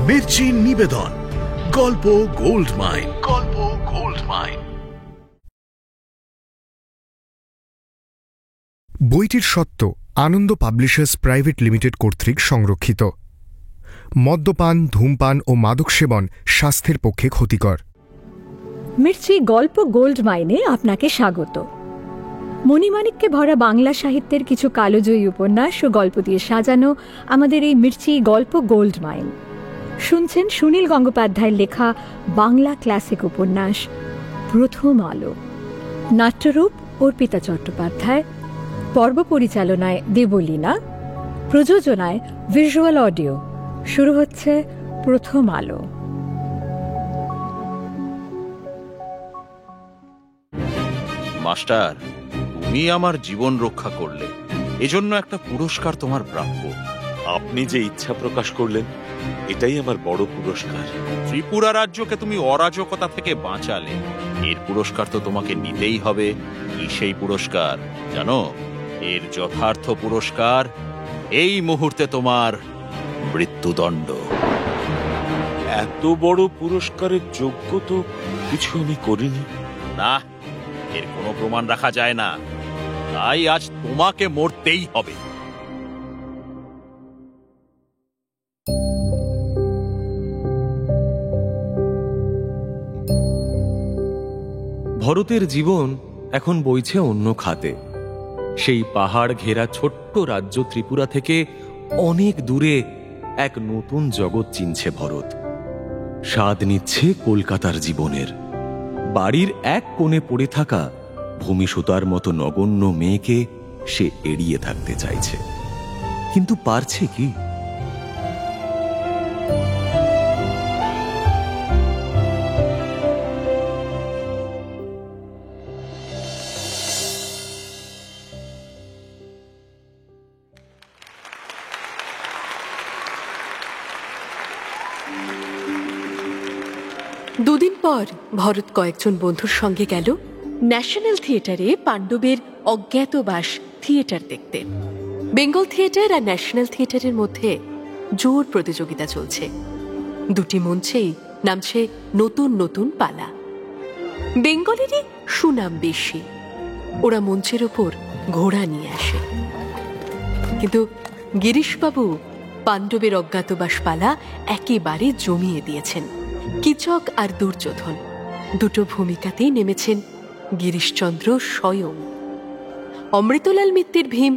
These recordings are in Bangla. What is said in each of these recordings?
মির্চি নিবেদন, গল্প গোল্ড মাইন। গল্প গোল্ড মাইন। বইটির সত্য আনন্দ পাবলিশার্স প্রাইভেট লিমিটেড কর্তৃক সংরক্ষিত। মদ্যপান, ধূমপান ও মাদক সেবন স্বাস্থ্যের পক্ষে ক্ষতিকর। মির্চি গল্প গোল্ড মাইনে আপনাকে স্বাগত। মণিমাণিক্যে ভরা বাংলা সাহিত্যের কিছু কালোজয়ী উপন্যাস ও গল্প দিয়ে সাজানো আমাদের এই মির্চি গল্প গোল্ড মাইন। শুনছেন সুনীল গঙ্গোপাধ্যায়ের লেখা বাংলা ক্লাসিক উপন্যাস প্রথম আলো। নাট্যরূপ অর্পিতা চট্টোপাধ্যায়, পর্ব পরিচালনায় দেবলীনা, প্রযোজনায় ভিজুয়াল অডিও। শুরু হচ্ছে প্রথম আলো। মাস্টার, তুমি আমার জীবন রক্ষা করলে, এজন্য একটা পুরস্কার তোমার প্রাপ্য। আপনি যে ইচ্ছা প্রকাশ করলেন, এটাই আমার বড় পুরস্কার। ত্রিপুরা রাজ্যকে তুমি অরাজকতা থেকে বাঁচালে, এর পুরস্কার তো তোমাকে নিতেই হবে। কি সেই পুরস্কার জানো? এর যথার্থ পুরস্কার এই মুহূর্তে তোমার মৃত্যুদণ্ড। এত বড় পুরস্কারের যোগ্য তো কিছু আমি করিনি। না, এর কোনো প্রমাণ রাখা যায় না, তাই আজ তোমাকে মরতেই হবে। ভরতের জীবন এখন বইছে অন্য খাতে। সেই পাহাড় ঘেরা ছোট্ট রাজ্য ত্রিপুরা থেকে অনেক দূরে এক নতুন জগৎ চিনছে ভরত। স্বাদ নিচ্ছে কলকাতার জীবনের। বাড়ির এক কোণে পড়ে থাকা ভূমিসুতার মতো নগণ্য মেয়েকে সে এড়িয়ে থাকতে চাইছে, কিন্তু পারছে কি? দুদিন পর ভরত কয়েকজন বন্ধুর সঙ্গে গেল ন্যাশনাল থিয়েটারে পাণ্ডবের অজ্ঞাতবাস থিয়েটার দেখতে। বেঙ্গল থিয়েটার আর ন্যাশনাল থিয়েটারের মধ্যে জোর প্রতিযোগিতা চলছে। দুটি মঞ্চেই নামছে নতুন নতুন পালা। বেঙ্গলেরই সুনাম বেশি, ওরা মঞ্চের ওপর ঘোড়া নিয়ে আসে। কিন্তু গিরিশবাবু পাণ্ডবের অজ্ঞাতবাস পালা একেবারে জমিয়ে দিয়েছেন। কীচক আর দুর্যোধন দুটো ভূমিকাতেই নেমেছেন গিরিশচন্দ্র স্বয়ং। অমৃতলাল মিত্তির ভীম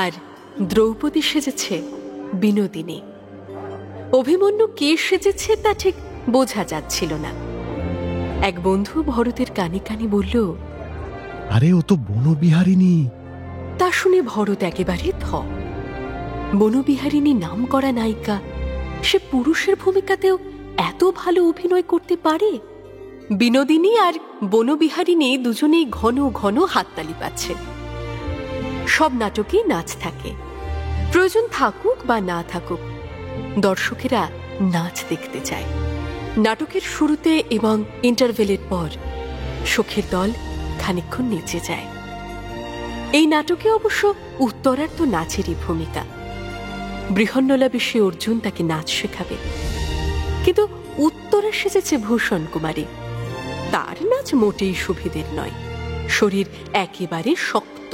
আর দ্রৌপদী সেজেছে বিনোদিনী। অভিমন্যু কে সেজেছে তা ঠিক বোঝা যাচ্ছিল না। এক বন্ধু ভরতের কানে কানে বলল, আরে ও তো বনবিহারিণী। তা শুনে ভরত একেবারে থ। বনবিহারিণী নাম করা নায়িকা, সে পুরুষের ভূমিকাতেও এত ভালো অভিনয় করতে পারে? বিনোদিনী আর বনবিহারিণী দুজনেই ঘন ঘন হাততালি পাচ্ছে। সব নাটকেই নাচ থাকে, প্রয়োজন থাকুক বা না থাকুক, দর্শকেরা নাচ দেখতে চায়। নাটকের শুরুতে এবং ইন্টারভেলের পর সখীর দল খানিকক্ষণ নেচে যায়। এই নাটকে অবশ্য উত্তরার তো নাচেরই ভূমিকা। বৃহন্নলাবেশে অর্জুন তাকে নাচ শেখাবে, কিন্তু উত্তরা সেজেছে ভূষণ কুমারী। তার নাচ মোটেই সুবিধের নয়, শরীর একেবারে শক্ত।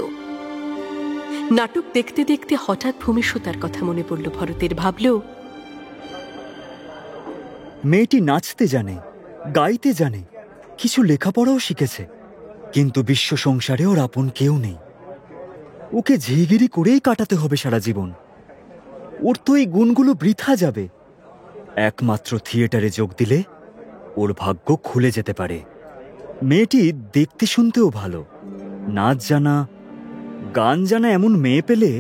নাটক দেখতে দেখতে হঠাৎ ভূমিসুতার কথা মনে পড়ল ভরতের। ভাবল, মেয়েটি নাচতে জানে, গাইতে জানে, কিছু লেখাপড়াও শিখেছে, কিন্তু বিশ্ব সংসারে ওর আপন কেউ নেই। ওকে ঝিগিরি করেই কাটাতে হবে সারা জীবন। ওর তো এই গুণগুলো বৃথা যাবে। একমাত্র থিয়েটারে যোগ দিলে ওর ভাগ্য খুলে যেতে পারে। মেয়েটি দেখতে শুনতেও ভালো, নাচ জানা, গান জানা এমন মেয়ে পেলে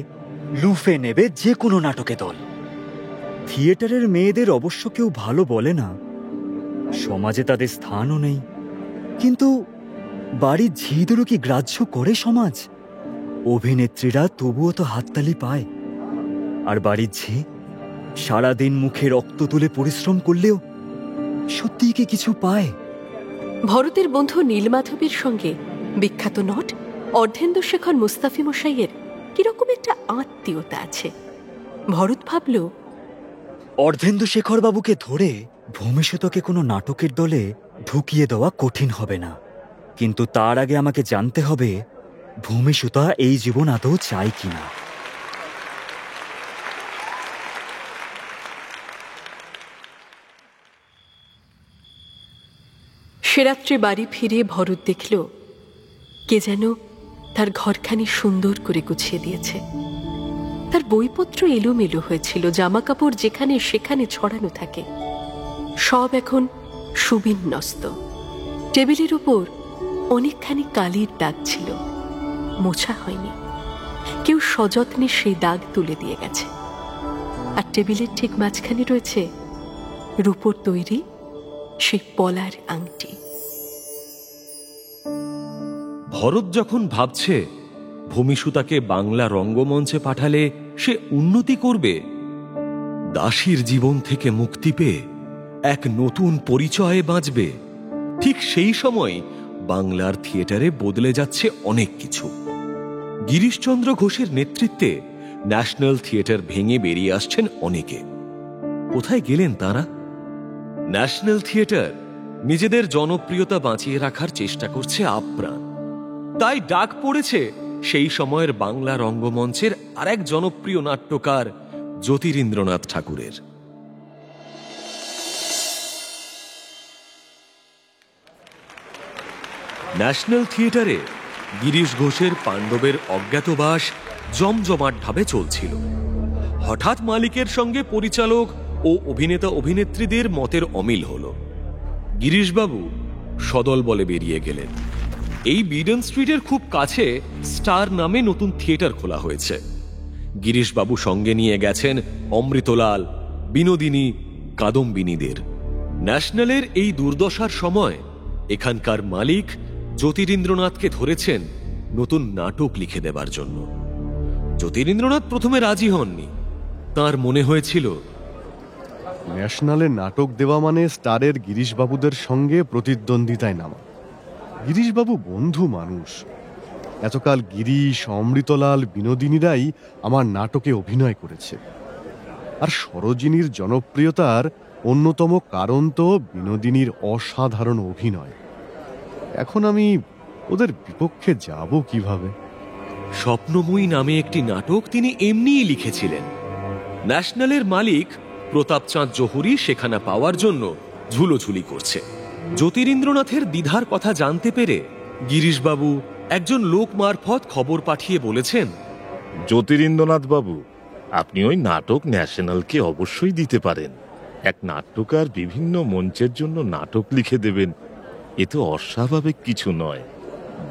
লুফে নেবে যে কোনো নাটকে দল। থিয়েটারের মেয়েদের অবশ্য কেউ ভালো বলে না, সমাজে তাদের স্থানও নেই, কিন্তু বাড়ির ঝিদেরও কি গ্রাহ্য করে সমাজ? অভিনেত্রীরা তবুও তো হাততালি পায়, আর বাড়ির ঝি সারাদিন মুখে রক্ত তুলে পরিশ্রম করলেও সত্যিই কি কিছু পায়? ভরতের বন্ধু নীলমাধবের সঙ্গে বিখ্যাত নট অর্ধেন্দুশেখর মুস্তাফি মশাইয়ের কিরকম একটা আত্মীয়তা আছে। ভরত ভাবল, অর্ধেন্দুশেখর বাবুকে ধরে ভূমিসূতকে কোনো নাটকের দলে ঢুকিয়ে দেওয়া কঠিন হবে না, কিন্তু তার আগে আমাকে জানতে হবে ভূমিসূতা এই জীবন আদৌ চায় কিনা। সে রাত্রে বাড়ি ফিরে ভরত দেখল কে যেন তার ঘরখানি সুন্দর করে গুছিয়ে দিয়েছে। তার বইপত্র এলোমেলো হয়েছিল, জামা কাপড় যেখানে সেখানে ছড়ানো থাকে, সব এখন সুবিন্যস্ত। টেবিলের উপর অনেকখানি কালির দাগ ছিল, মোছা হয়নি, কেউ সযত্নে সেই দাগ তুলে দিয়ে গেছে। আর টেবিলের ঠিক মাঝখানে রয়েছে রূপোর তৈরি সেই পলার আংটি। ভরত যখন ভাবছে ভূমিসূতাকে বাংলা রঙ্গমঞ্চে পাঠালে সে উন্নতি করবে, দাসীর জীবন থেকে মুক্তি পেয়ে এক নতুন পরিচয়ে বাঁচবে, ঠিক সেই সময় বাংলার থিয়েটারে বদলে যাচ্ছে অনেক কিছু। গিরিশচন্দ্র ঘোষের নেতৃত্বে ন্যাশনাল থিয়েটার ভেঙে বেরিয়ে আসছেন অনেকে। কোথায় গেলেন তারা? ন্যাশনাল থিয়েটার নিজেদের জনপ্রিয়তা বাঁচিয়ে রাখার চেষ্টা করছে আপ্রাণ। তাই ডাক পড়েছে সেই সময়ের বাংলা রঙ্গমঞ্চের আরেক জনপ্রিয় নাট্যকার জ্যোতিরিন্দ্রনাথ ঠাকুরের। ন্যাশনাল থিয়েটারে গিরিশ ঘোষের পাণ্ডবের অজ্ঞাতবাস জমজমাটভাবে চলছিল। হঠাৎ মালিকের সঙ্গে পরিচালক ও অভিনেতা অভিনেত্রীদের মতের অমিল হল। গিরিশবাবু সদল বলে বেরিয়ে গেলেন। এই বিডন স্ট্রিটের খুব কাছে স্টার নামে নতুন থিয়েটার খোলা হয়েছে। গিরিশবাবু সঙ্গে নিয়ে গেছেন অমৃতলাল, বিনোদিনী, কাদম্বিনীদের। ন্যাশনালের এই দুর্দশার সময় এখানকার মালিক জ্যোতিরিন্দ্রনাথকে ধরেছেন নতুন নাটক লিখে দেবার জন্য। জ্যোতিরিন্দ্রনাথ প্রথমে রাজি হননি। তার মনে হয়েছিল ন্যাশনালে নাটক দেওয়া মানে স্টারের গিরিশবাবুদের সঙ্গে প্রতিদ্বন্দ্বিতায় নামা। গিরিশবাবু বন্ধু মানুষ। এতকাল গিরিশ, অমৃতলাল, বিনোদিনীরাই আমার নাটকে অভিনয় করেছে। আর সরোজিনীর জনপ্রিয়তার অন্যতম কারণ তো বিনোদিনীর অসাধারণ অভিনয়। এখন আমি ওদের বিপক্ষে যাব কিভাবে? স্বপ্নময়ী নামে একটি নাটক তিনি এমনিই লিখেছিলেন। ন্যাশনালের মালিক প্রতাপচাঁদ জহুরি সেখানে পাওয়ার জন্য ঝুলোঝুলি করছে। জ্যোতিরিন্দ্রনাথের দ্বিধার কথা জানতে পেরে গিরিশবাবু একজন লোক মারফত খবর পাঠিয়ে বলেছেন, জ্যোতিরিন্দ্রনাথ বাবু, আপনি ওই নাটক ন্যাশনালকে অবশ্যই দিতে পারেন। এক নাট্যকার বিভিন্ন মঞ্চের জন্য নাটক লিখে দেবেন, এ তো অস্বাভাবিক কিছু নয়।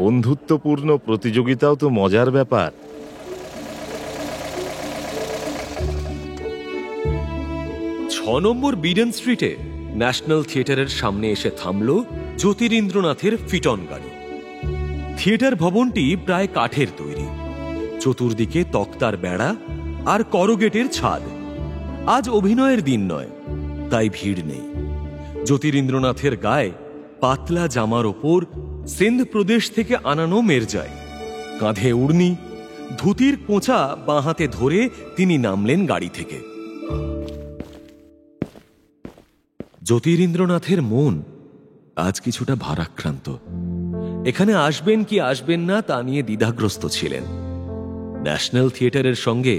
বন্ধুত্বপূর্ণ প্রতিযোগিতাও তো মজার ব্যাপার। 6 নম্বর বিডন স্ট্রিটে ন্যাশনাল থিয়েটারের সামনে এসে থামল জ্যোতিরিন্দ্রনাথের ফিটন গাড়ি। থিয়েটার ভবনটি প্রায় কাঠের তৈরি, চতুর্দিকে তক্তার বেড়া আর করগেটের ছাদ। আজ অভিনয়ের দিন নয়, তাই ভিড় নেই। জ্যোতিরিন্দ্রনাথের গায়ে পাতলা জামার ওপর সিন্ধ প্রদেশ থেকে আনানো মেরজায়, কাঁধে উড়নি, ধুতির কোঁচা বাঁ হাতে ধরে তিনি নামলেন গাড়ি থেকে। জ্যোতিরিন্দ্রনাথের মন আজ কিছুটা ভারাক্রান্ত। এখানে আসবেন কি আসবেন না তা নিয়ে দ্বিধাগ্রস্ত ছিলেন। ন্যাশনাল থিয়েটারের সঙ্গে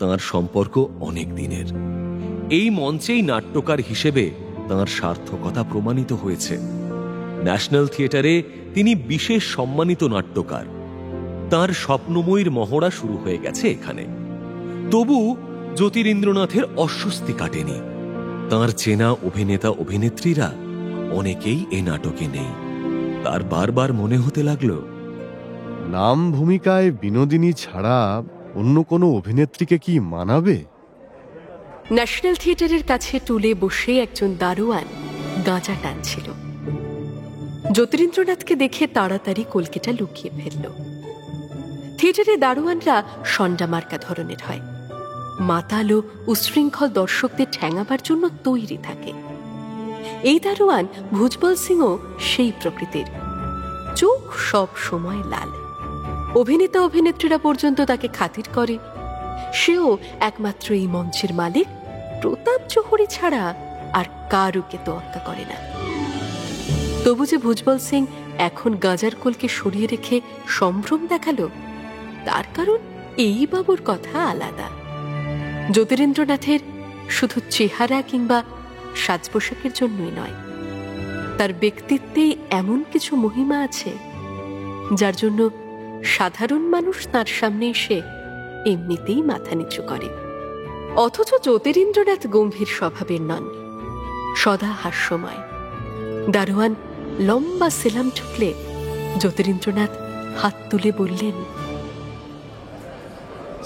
তাঁর সম্পর্ক অনেক দিনের। এই মঞ্চেই নাট্যকার হিসেবে তাঁর সার্থকতা প্রমাণিত হয়েছে। ন্যাশনাল থিয়েটারে তিনি বিশেষ সম্মানিত নাট্যকার। তাঁর স্বপ্নময়ীর মহড়া শুরু হয়ে গেছে এখানে। তবু জ্যোতিরিন্দ্রনাথের অস্বস্তি কাটেনি। তাঁর চেনা অভিনেতা অভিনেত্রীরা অনেকেই এ নাটকে নেই। তার বারবার মনে হতে লাগলো, নাম ভূমিকায় বিনোদিনী ছাড়া অন্য কোনো অভিনেত্রীকে কি মানাবে? ন্যাশনাল থিয়েটারের কাছে টুলে বসে একজন দারোয়ান গাঁজা টানছিল। জ্যোতিরিন্দ্রনাথকে দেখে তাড়াতাড়ি কলকেটা লুকিয়ে ফেলল। থিয়েটারে দারোয়ানরা সন্ডা মার্কা ধরনের হয়, মাতাল ও উশৃঙ্খল দর্শকদের ঠ্যাঙাবার জন্য তৈরি থাকে। এই দারোয়ান ভুজবল সিংও সেই প্রকৃতির, চোখ সব সময় লাল। অভিনেতা অভিনেত্রীরা পর্যন্ত তাকে খাতির করে। সেও একমাত্র এই মঞ্চের মালিক প্রতাপ জোহরি ছাড়া আর কারুকে তোয়াক্কা করে না। তবু যে ভুজবল সিং এখন গাজার কোলকে সরিয়ে রেখে সম্ভ্রম দেখালো, তার কারণ এই বাবুর কথা আলাদা। জ্যোতিরিন্দ্রনাথের শুধু চেহারা কিংবা সাজ পোশাকের জন্যই নয়, তার ব্যক্তিত্বেই এমন কিছু মহিমা আছে যার জন্য সাধারণ মানুষ তার সামনে এসে এমনিতেই মাথা নিচু করে। অথচ জ্যোতিরিন্দ্রনাথ গম্ভীর স্বভাবের নন, সদা হাস্যময়। দারোয়ান লম্বা সেলাম ঠুকলে জ্যোতিরিন্দ্রনাথ হাত তুলে বললেন,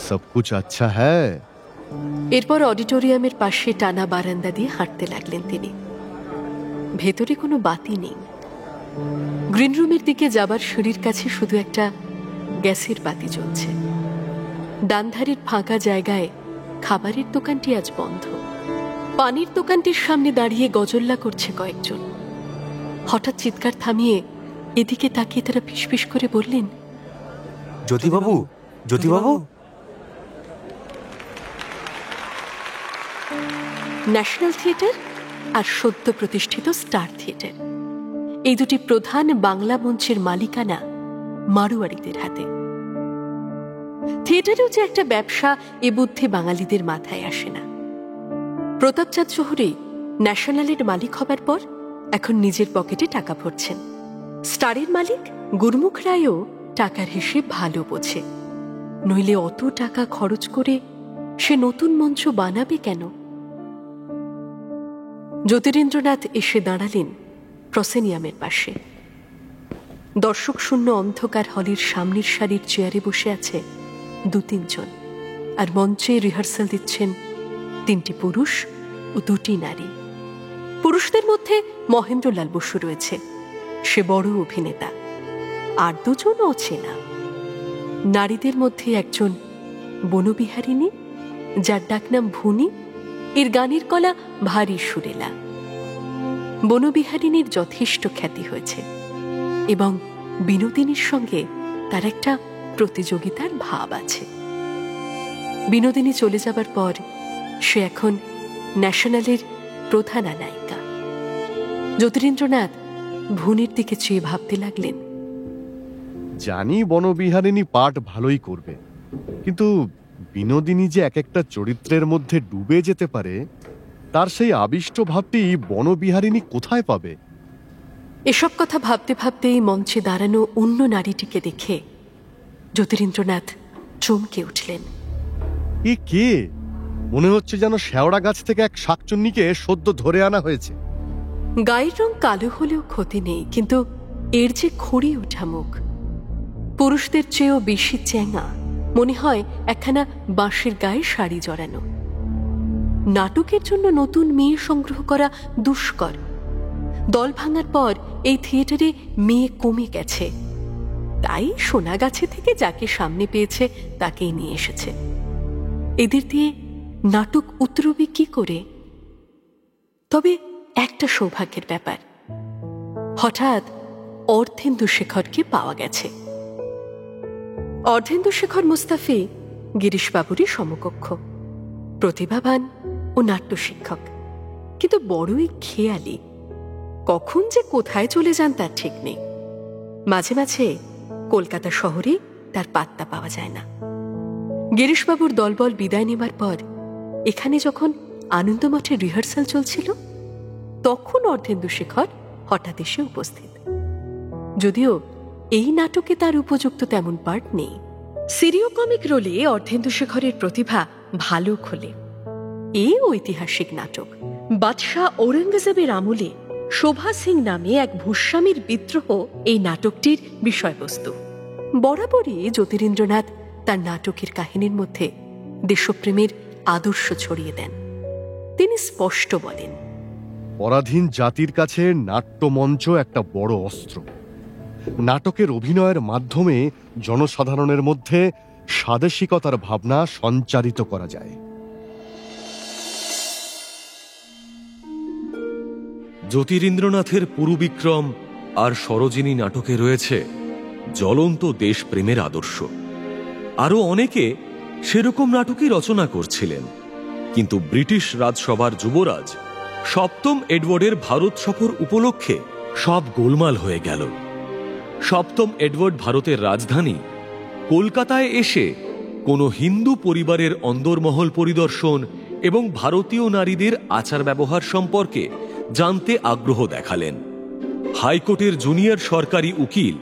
সব কুছ আচ্ছা হ্যায়। এরপর অডিটোরিয়ামের পাশে টানা বারান্দা দিয়ে হাঁটতে লাগলেন তিনি। ভেতরে কোনো বাতি নেই। গ্রিন রুমের দিকে যাবার সিঁড়ির কাছে শুধু একটা গ্যাসের বাতি জ্বলছে। ডানধারের ফাঁকা জায়গায় খাবারের দোকানটি আজ বন্ধ। পানির দোকানটির সামনে দাঁড়িয়ে গজল্লা করছে কয়েকজন। হঠাৎ চিৎকার থামিয়ে এদিকে তাকিয়ে তারা ফিসফিস করে বললেন, জ্যোতিবাবু, জ্যোতিবাবু। ন্যাশনাল থিয়েটার আর সদ্য প্রতিষ্ঠিত স্টার থিয়েটার, এই দুটি প্রধান বাংলা মঞ্চের মালিকানা মারোয়ারিদের হাতে। থিয়েটারেও যে একটা ব্যবসা, এ বুদ্ধি বাঙালিদের মাথায় আসে না। প্রতাপচাঁদ জোহরি ন্যাশনালের মালিক হবার পর এখন নিজের পকেটে টাকা ভরছেন। স্টারের মালিক গুরমুখ রায়ও টাকার হিসেব ভালো বোঝে, নইলে অত টাকা খরচ করে সে নতুন মঞ্চ বানাবে কেন? জ্যোতিরিন্দ্রনাথ এসে দাঁড়ালেন প্রসেনিয়ামের পাশে। দর্শক শূন্য অন্ধকার হলের সামনের সারির চেয়ারে বসে আছে 2-3 জন, আর মঞ্চে রিহার্সাল দিচ্ছেন 3টি পুরুষ ও 2টি নারী। পুরুষদের মধ্যে মহেন্দ্রলাল বসু রয়েছে, সে বড় অভিনেতা, আর 2 জন অচেনা। নারীদের মধ্যে একজন বনবিহারিণী, যার ডাকনাম ভুনি, এর গানের গলা ভারী সুরেলা। বনবিহারিণীর যথেষ্ট খ্যাতি হয়েছে এবং বিনোদিনীর সঙ্গে তার একটা প্রতিযোগিতার ভাব আছে। বিনোদিনী চলে যাবার পর সে এখন ন্যাশনালের প্রধান নায়িকা। জ্যোতিরিন্দ্রনাথ ভুনির দিকে চেয়ে ভাবতে লাগলেন, জানি বনবিহারিণী পাঠ ভালোই করবে, কিন্তু বিনোদিনী যে এক একটা চরিত্রের মধ্যে ডুবে যেতে পারে, তার সেই আবিষ্ট ভাবটি বনবিহারিণী কোথায় পাবে? এসব কথা ভাবতে ভাবতেই মঞ্চে দাঁড়ানো অন্য নারীটিকে দেখে জ্যোতিরিন্দ্রনাথ চমকে উঠলেন। এ কে? মনে হচ্ছে যেন শেওড়া গাছ থেকে এক শাকচুন্নিকে সদ্য ধরে আনা হয়েছে। গায়ের রং কালো হলেও ক্ষতি নেই, কিন্তু এর যে খড়ি ওঠা মুখ, পুরুষদের চেয়েও বেশি চ্যাঙা, মনে হয় একখানা বাঁশের গায়ে শাড়ি জড়ানো। নাটকের জন্য নতুন মেয়ে সংগ্রহ করা দুষ্কর। দল ভাঙার পর এই থিয়েটারে মেয়ে কমে গেছে, তাই সোনাগাছি থেকে যাকে সামনে পেয়েছে তাকেই নিয়ে এসেছে। এদের দিয়ে নাটক উতরবে কি করে? তবে একটা সৌভাগ্যের ব্যাপার, হঠাৎ অর্ধেন্দুশেখরকে পাওয়া গেছে। অর্ধেন্দুশেখর মুস্তাফি গিরিশবাবুরই সমকক্ষ, প্রতিভাবান ও নাট্য শিক্ষক, কিন্তু বড়ই খেয়ালি। কখন যে কোথায় চলে যান তার ঠিক নেই। মাঝে মাঝে কলকাতা শহরে তার পাত্তা পাওয়া যায় না। গিরিশবাবুর দলবল বিদায় নেবার পর এখানে যখন আনন্দমঠের রিহার্সাল চলছিল, তখন অর্ধেন্দুশেখর হঠাৎ এসে উপস্থিত। যদিও এই নাটকে তার উপযুক্ত তেমন পার্ট নেই। সিরিয় কমিক রোলে অর্ধেন্দুশেখরের প্রতিভা ভালো খোলে। এই ঐতিহাসিক নাটক বাদশাহ ঔরঙ্গজেবের আমলে শোভা সিং নামে এক ভূস্বামীর বিদ্রোহ এই নাটকটির বিষয়বস্তু। বরাবরই জ্যোতিরিন্দ্রনাথ তার নাটকের কাহিনীর মধ্যে দেশপ্রেমের আদর্শ ছড়িয়ে দেন। তিনি স্পষ্ট বলেন, পরাধীন জাতির কাছে নাট্যমঞ্চ একটা বড় অস্ত্র। নাটকের অভিনয়ের মাধ্যমে জনসাধারণের মধ্যে স্বাদেশিকতার ভাবনা সঞ্চারিত করা যায়। জ্যোতিরিন্দ্রনাথের পুরুবিক্রম আর সরোজিনী নাটকে রয়েছে জ্বলন্ত দেশপ্রেমের আদর্শ। আরও অনেকে সেরকম নাটকই রচনা করছিলেন, কিন্তু ব্রিটিশ রাজসভার যুবরাজ সপ্তম এডওয়ার্ডের ভারত সফর উপলক্ষে সব গোলমাল হয়ে গেল। সপ্তম এডওয়ার্ড ভারতের রাজধানী কলকাতায় এসে কোনো হিন্দু পরিবারের অন্দরমহল পরিদর্শন এবং ভারতীয় নারীদের আচার ব্যবহার সম্পর্কে জানতে আগ্রহ দেখালেন। হাইকোর্টের জুনিয়র সরকারি উকিল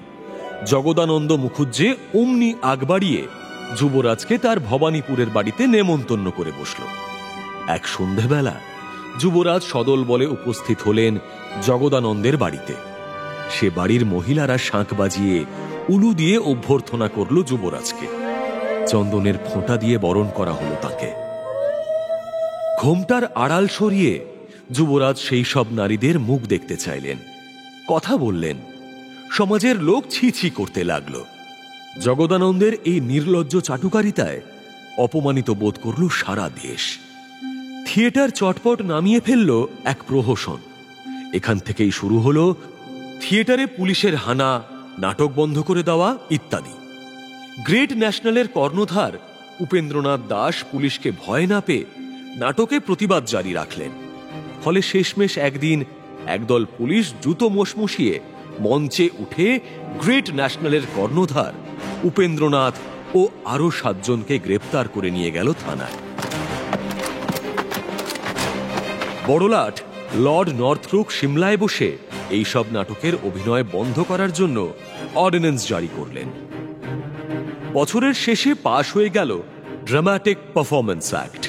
জগদানন্দ মুখুজ্জে অমনি আগ বাড়িয়ে যুবরাজকে তার ভবানীপুরের বাড়িতে নেমন্তন্ন করে বসল। এক সন্ধেবেলা যুবরাজ সদল বলে উপস্থিত হলেন জগদানন্দের বাড়িতে। সে বাড়ির মহিলারা শাঁখ বাজিয়ে উলু দিয়ে অভ্যর্থনা করল যুবরাজকে। চন্দনের ফোঁটা দিয়ে বরণ করা হলো তাকে। ঘোমটার আড়াল সরিয়ে যুবরাজ সেই সব নারীদের মুখ দেখতে চাইলেন, কথা বললেন। সমাজের লোক ছি ছি করতে লাগল। জগদানন্দের এই নির্লজ্জ চাটুকারিতায় অপমানিত বোধ করল সারা দেশ। থিয়েটার চটপট নামিয়ে ফেলল এক প্রহসন। এখান থেকেই শুরু হলো থিয়েটারে পুলিশের হানা, নাটক বন্ধ করে দেওয়া ইত্যাদি। গ্রেট ন্যাশনালের কর্ণধার উপেন্দ্রনাথ দাস পুলিশকে ভয় না পেয়ে নাটকে প্রতিবাদ জারি রাখলেন। ফলে শেষমেশ একদিন একদল পুলিশ জুতো মোশমুশিয়ে মঞ্চে উঠে গ্রেট ন্যাশনালের কর্ণধার উপেন্দ্রনাথ ও আরো 7 জনকে গ্রেপ্তার করে নিয়ে গেল থানায়। বড়লাট লর্ড নর্থব্রুক সিমলায় বসে এইসব নাটকের অভিনয় বন্ধ করার জন্য অর্ডিন্যান্স জারি করলেন। বছরের শেষে পাশ হয়ে গেল ড্রামাটিক পারফরম্যান্স অ্যাক্ট।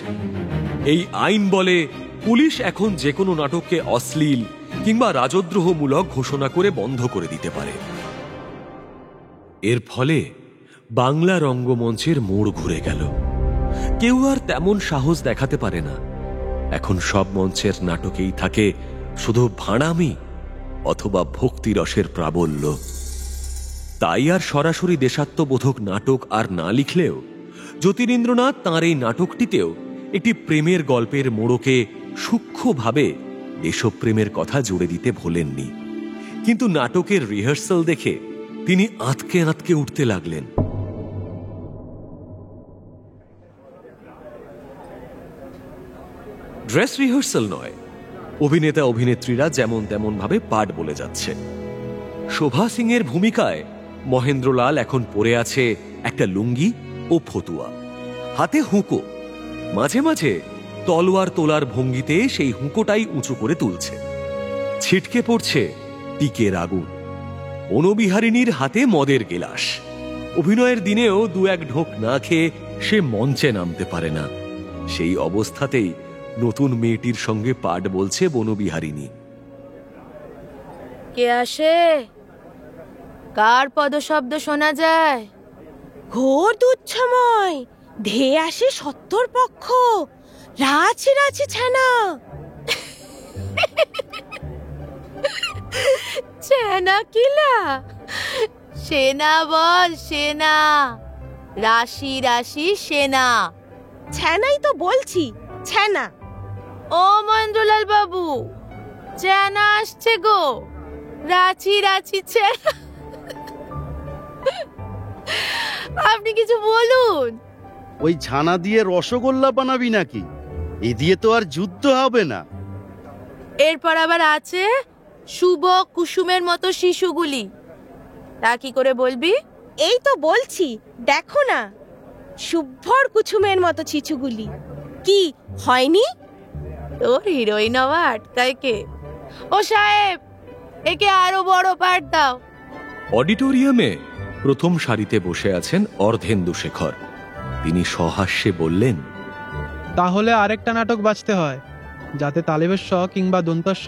এই আইন বলে পুলিশ এখন যে কোনো নাটককে অশ্লীল কিংবা রাজদ্রোহমূলক ঘোষণা করে বন্ধ করে দিতে পারে। এর ফলে বাংলা রঙ্গমঞ্চের মোড় ঘুরে গেল। কেউ আর তেমন সাহস দেখাতে পারে না। এখন সব মঞ্চের নাটকেই থাকে শুধু ভাঁড়ামি অথবা ভক্তিরসের প্রাবল্য। তাই আর সরাসরি দেশাত্মবোধক নাটক আর না লিখলেও জ্যোতিরিন্দ্রনাথ তাঁর এই নাটকটিতেও একটি প্রেমের গল্পের মোড়কে সূক্ষ্মভাবে দেশপ্রেমের কথা জুড়ে দিতে ভোলেননি। কিন্তু নাটকের রিহার্সাল দেখে তিনি আঁতকে আঁতকে উঠতে লাগলেন। ড্রেস রিহার্সাল নয়, অভিনেতা অভিনেত্রীরা যেমন তেমন ভাবে পাঠ বলে যাচ্ছে। শোভা সিং এর ভূমিকায় মহেন্দ্রলাল এখন পরে আছে একটা লুঙ্গি ও ফতুয়া, হাতে হুঁকো। মাঝে মাঝে তলোয়ার তোলার ভঙ্গিতে সেই হুঁকোটাই উঁচু করে তুলছে। ছিটকে পড়ছে টিকের আগুন। বনবিহারিণীর হাতে মদের গেলাস। অভিনয়ের দিনেও 2-1 ঢোক না খেয়ে সে মঞ্চে নামতে পারে না। সেই অবস্থাতেই নতুন মেয়েটির সঙ্গে পাঠ বলছে বনবিহারিণী। কে আসে? কার পদশব্দ শোনা যায়? ঘোর দুচ্ছময় ধেয়ে আসে সত্তর পক্ষ, রাছি রাছি ছানা। ছানা কিলা? সেনা বল সেনা, রাশি রাশি সেনা। ছানাই তো বলছি, ছানা। ও মহেন্দ্রলাল বাবু, ছানা আসছে গো, রাছি রাছি ছানা। আপনি কিছু বলুন। ওই ছানা দিয়ে রসগোল্লা বানাবি নাকি? এ দিয়ে তো আর যুদ্ধ হবে না। এরপর আবার আছে শুভ কুসুমের মতো শিশুগুলি। তা কি করে বলবি? এই তো বলছি, দেখো না, শুভ্ভর কুসুমের মতো শিশুগুলি। কি হয়নি? তোর হিরোইন হওয়া আটকায় কে? ও সাহেব, একে আরো বড় পাঠ দাও। অডিটোরিয়ামে প্রথম সারিতে বসে আছেন অর্ধেন্দু শেখর। তিনি সহাস্যে বললেন, তাহলে আরেকটা নাটক বাঁচতে হয় যাতে তালেবের শ কিংবা দন্তর শ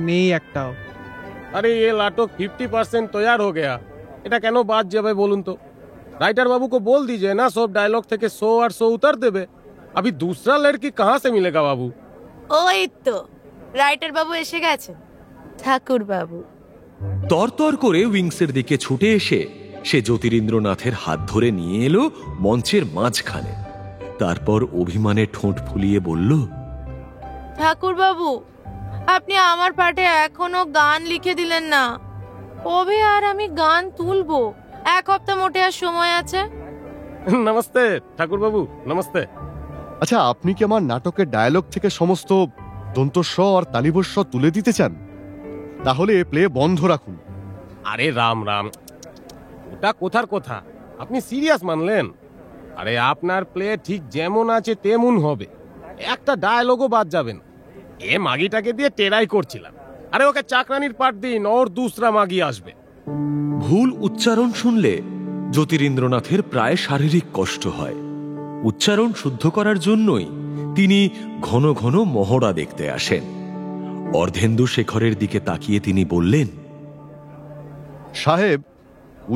নেই একটাও। अरे ये नाटक 50% तैयार हो गया, এটা কেন বাদ যাবে বলুন তো? রাইটার বাবু को बोल दीजिए ना, सब डायलॉग থেকে 100 और 100 उतर देवे। अभी दूसरा लड़की कहाँ से मिलेगा बाबू? ওই তো রাইটার বাবু এসে গেছেন। ঠাকুর বাবু তরতর করে উইংসের দিকে ছুটে এসে সে জ্যোতিরিন্দ্রনাথের হাত ধরে নিয়ে এলো মঞ্চের মাঝখানে। তারপর অভিমানে ঠোঁট ফুলিয়ে বলল, ঠাকুর বাবু, আপনি আমার পাঠে এখনো গান লিখে দিলেন না। কবে আর আমি গান তুলবো? 1 হপ্তাহ মোটে আর সময় আছে। नमस्ते ठाकुर बाबू, नमस्ते। আচ্ছা, আপনি কি আমার নাটকের ডায়ালগ থেকে সমস্ত দন্তস্ব আর তালিবস্ব তুলে দিতে চান? তাহলে প্লে বন্ধ রাখুন। আরে রাম রাম, ওটা কোথার কথা, আপনি সিরিয়াস মানলেন? আরে আপনার প্লে ঠিক যেমন আছে তেমন হবে, একটা ডায়লগও বাদ যাবেন। এ মাগিটাকে দিয়ে টেরাই করছিলাম, আরে ওকে চাকরানির পাঠ দিন, ওর দুসরা মাগি আসবে। ভুল উচ্চারণ শুনলে জ্যোতিরিন্দ্রনাথের প্রায় শারীরিক কষ্ট হয়। উচ্চারণ শুদ্ধ করার জন্যই তিনি ঘন ঘন মহড়া দেখতে আসেন। অর্ধেন্দু শেখরের দিকে তাকিয়ে তিনি বললেন, সাহেব,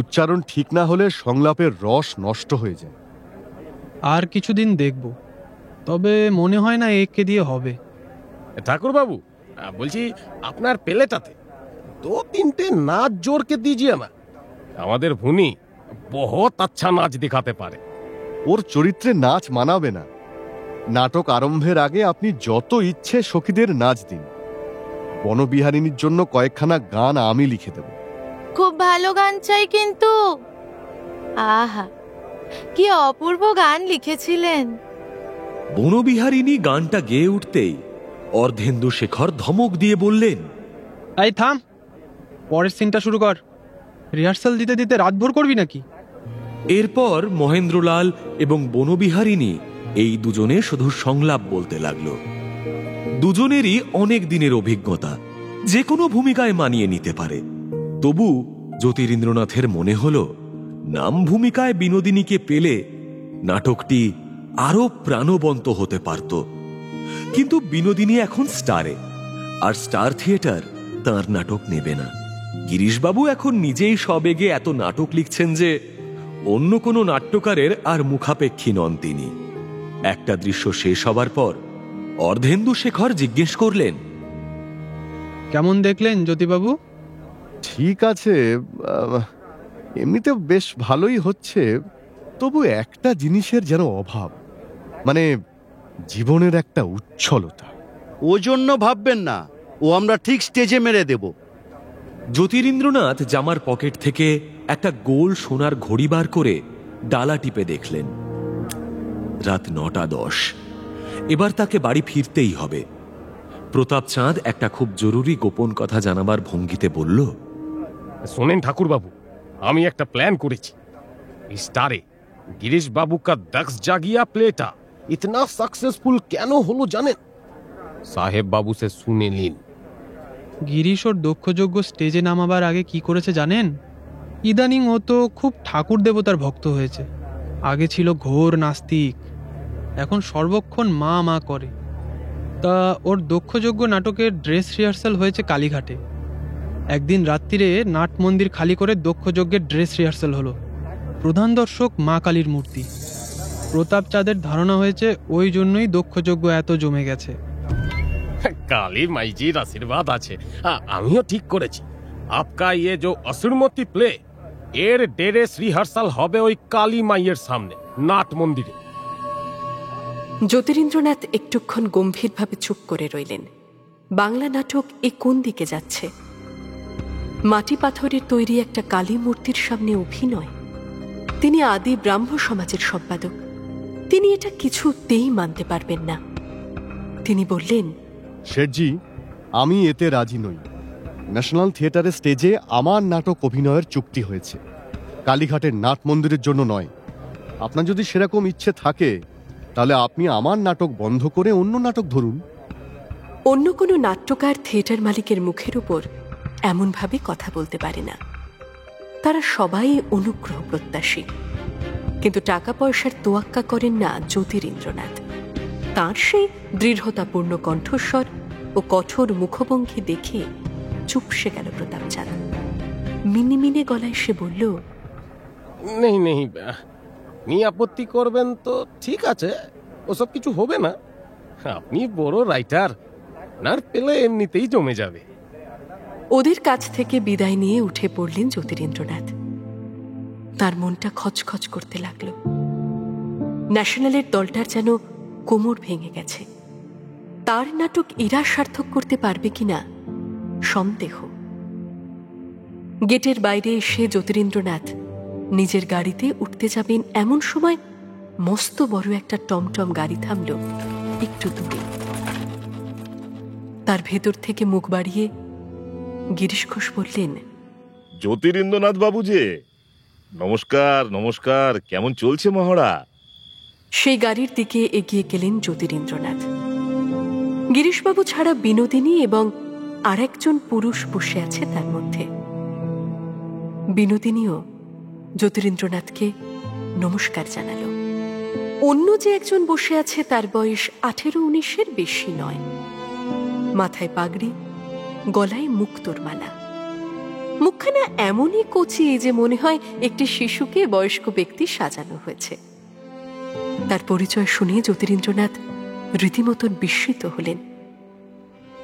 উচ্চারণ ঠিক না হলে সংলাপের রস নষ্ট হয়ে যায়। আর কিছুদিন দেখব, তবে মনে হয় না একে দিয়ে হবে। ঠাকুর বাবু, বলছি আপনার পেলেটাতে 2-3 নাচ জোরকে দিজিয়ে না, আমাদের ভুনি বহুত আচ্ছা নাচ দেখাতে পারে। ওর চরিত্রে নাচ মানাবে না। নাটক আরম্ভের আগে আপনি যত ইচ্ছে সখীদের নাচ দিন। বনবিহারিণীর জন্য কয়েকখানা গান আমি লিখে দেব। খুব ভালো গান চাই কিন্তু। আহা, কি অপূর্ব গান লিখেছিলেন। বনবিহারিণী গানটা গেয়ে উঠতেই অর্ধেন্দু শেখর ধমক দিয়ে বললেন, এই থাম, পরের সিনটা শুরু কর। রিহার্সাল দিতে দিতে রাতভর করবি নাকি? এরপর মহেন্দ্রলাল এবং বনবিহারিণী এই দুজনে শুধু সংলাপ বলতে লাগলো। দুজনেরই অনেক দিনের অভিজ্ঞতা, যে কোনো ভূমিকায় মানিয়ে নিতে পারে। তবু জ্যোতিরিন্দ্রনাথের মনে হল, নাম ভূমিকায় বিনোদিনীকে পেলে নাটকটি আরো প্রাণবন্ত হতে পারত। কিন্তু বিনোদিনী এখন স্টারে, আর স্টার থিয়েটার তাঁর নাটক নেবে না। গিরিশবাবু এখন নিজেই সবেগে এত নাটক লিখছেন যে অন্য কোনো নাট্যকারের আর মুখাপেক্ষী নন তিনি। একটা দৃশ্য শেষ হবার পর অর্ধেন্দু শেখর জিজ্ঞেস করলেন, কেমন দেখলেন জ্যোতিবাবু? ঠিক আছে, এমনিতে বেশ ভালোই হচ্ছে, তবু একটা জিনিসের যেন অভাব, মানে জীবনের একটা উচ্ছলতা। ও জন্য ভাববেন না, ও আমরা ঠিক স্টেজে মেরে দেব। জ্যোতিরিন্দ্রনাথ জামার পকেট থেকে একটা গোল সোনার ঘড়ি বার করে ডালা টিপে দেখলেন। রাত 9:10। এবার তাকে বাড়ি ফিরতেই হবে। প্রতাপচাঁদ একটা খুব জরুরি গোপন কথা জানাবার ভঙ্গিতে বলল, শোনেন ঠাকুর বাবু, আমি একটা প্ল্যান করেছি। স্টারে गिरीश बाबू का दक्ष जागिया प्लेटा इतना सक्सेसफुल কেন হলো জানেন? সাহেব বাবু সে শুনে নিন। গিরিশ ওর দক্ষযোগ্য স্টেজে নামাবার আগে কি করেছে জানেন? ইদানিং ও তো খুব ঠাকুর দেবতার ভক্ত হয়েছে। আগে ছিল ঘোর নাস্তিক, এখন সর্বক্ষণ মা মা করে। তা ওর দক্ষযোগ্য নাটকের ড্রেস রিহার্সাল হয়েছে কালীঘাটে। একদিন রাত্রিরে নাট মন্দির খালি করে দক্ষযজ্ঞের ড্রেস রিহার্সাল হলো। প্রধান দর্শক মা কালীর মূর্তি। প্রতাপচাঁদের ধারণা হয়েছে ওই জন্যই দক্ষযজ্ঞ এত জমে গেছে। কালী মাইজির আশীর্বাদ আছে। আমিও ঠিক করেছি, আপকা ইয়ে যে অসুরমতি প্লে এর ড্রেস রিহার্সাল হবে ওই কালী মাইয়ের সামনে নাট মন্দিরে। জ্যোতিরিন্দ্রনাথ একটুক্ষণ গম্ভীরভাবে চুপ করে রইলেন। বাংলা নাটক এ কোন দিকে যাচ্ছে? মাটি পাথরের তৈরি একটা কালী মূর্তির সামনে অভিনয়? তিনি আদি ব্রাহ্ম সমাজের সম্পাদক, তিনি এটা কিছুতেই মানতে পারবেন না। তিনি বললেন, শেঠজি, আমি এতে রাজি নই। ন্যাশনাল থিয়েটারের স্টেজে আমার নাটক অভিনয়ের চুক্তি হয়েছে, কালীঘাটের নাট মন্দিরের জন্য নয়। আপনার যদি সেরকম ইচ্ছে থাকে তাহলে আপনি আমার নাটক বন্ধ করে অন্য নাটক ধরুন। অন্য কোনো নাট্যকার থিয়েটার মালিকের মুখের উপর এমনভাবে কথা বলতে পারে না। তারা সবাই অনুগ্রহ প্রত্যাশী, কিন্তু টাকা পয়সার তোয়াক্কা করেন না জ্যোতিরিন্দ্রনাথ। তাঁর সেই দৃঢ়তাপূর্ণ কণ্ঠস্বর ও কঠোর মুখভঙ্গি দেখে চুপসে গেল প্রতাপচাঁদ। মিনিমিনে গলায় সে বলল, নেই নেই, আপনি আপত্তি করবেন তো ঠিক আছে, ওসব কিছু হবে না। আপনি বড় রাইটার, আপনার পেলে এমনিতেই জমে যাবে। ওদের কাছ থেকে বিদায় নিয়ে উঠে পড়লেন জ্যোতিরিন্দ্রনাথ। তার মনটা খচখচ করতে লাগল। ন্যাশনালের দলটার যেন কোমর ভেঙে গেছে। তার নাটক এরা সার্থক করতে পারবে কিনা সন্দেহ। গেটের বাইরে এসে জ্যোতিরিন্দ্রনাথ নিজের গাড়িতে উঠতে যাবেন এমন সময় মস্ত বড় একটা টমটম গাড়ি থামল একটু দূরে। তার ভেতর থেকে মুখ বাড়িয়ে গিরিশ ঘোষ বললেন, জ্যোতিরিন্দ্রনাথ বাবু যে, নমস্কার নমস্কার, কেমন চলছে মহড়া? সেই গাড়ির দিকে এগিয়ে গেলেন জ্যোতিরিন্দ্রনাথ। গিরিশবাবু ছাড়া বিনোদিনী এবং আরেকজন পুরুষ বসে আছে তার মধ্যে। বিনোদিনীও জ্যোতিরিন্দ্রনাথকে নমস্কার জানালো। অন্য যে একজন বসে আছে তার বয়স 18-19-এর বেশি নয়। মাথায় পাগড়ি, গলায় মুক্তোর মালা, মুখখানা এমনই কচি যে মনে হয় একটি শিশুকে বয়স্ক ব্যক্তি সাজানো হয়েছে। তার পরিচয় শুনে জ্যোতিরিন্দ্রনাথ রীতিমতন বিস্মিত হলেন।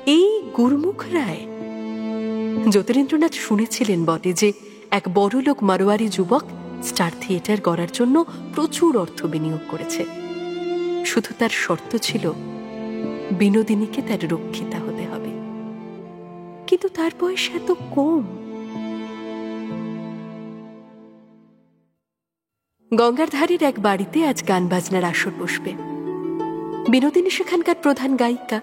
এই গুরমুখ রায়। জ্যোতিরিন্দ্রনাথ শুনেছিলেন বটে যে এক বড়লোক মারোয়ারি যুবক স্টার থিয়েটার গড়ার জন্য প্রচুর অর্থ বিনিয়োগ করেছে। শুধু তার শর্ত ছিল বিনোদিনীকে তার রক্ষিতা হতে হবে। কিন্তু তার বয়স এত কম। গঙ্গার ধারের এক বাড়িতে আজ গান বাজনার আসর বসবে। বিনোদিনী সেখানকার প্রধান গায়িকা।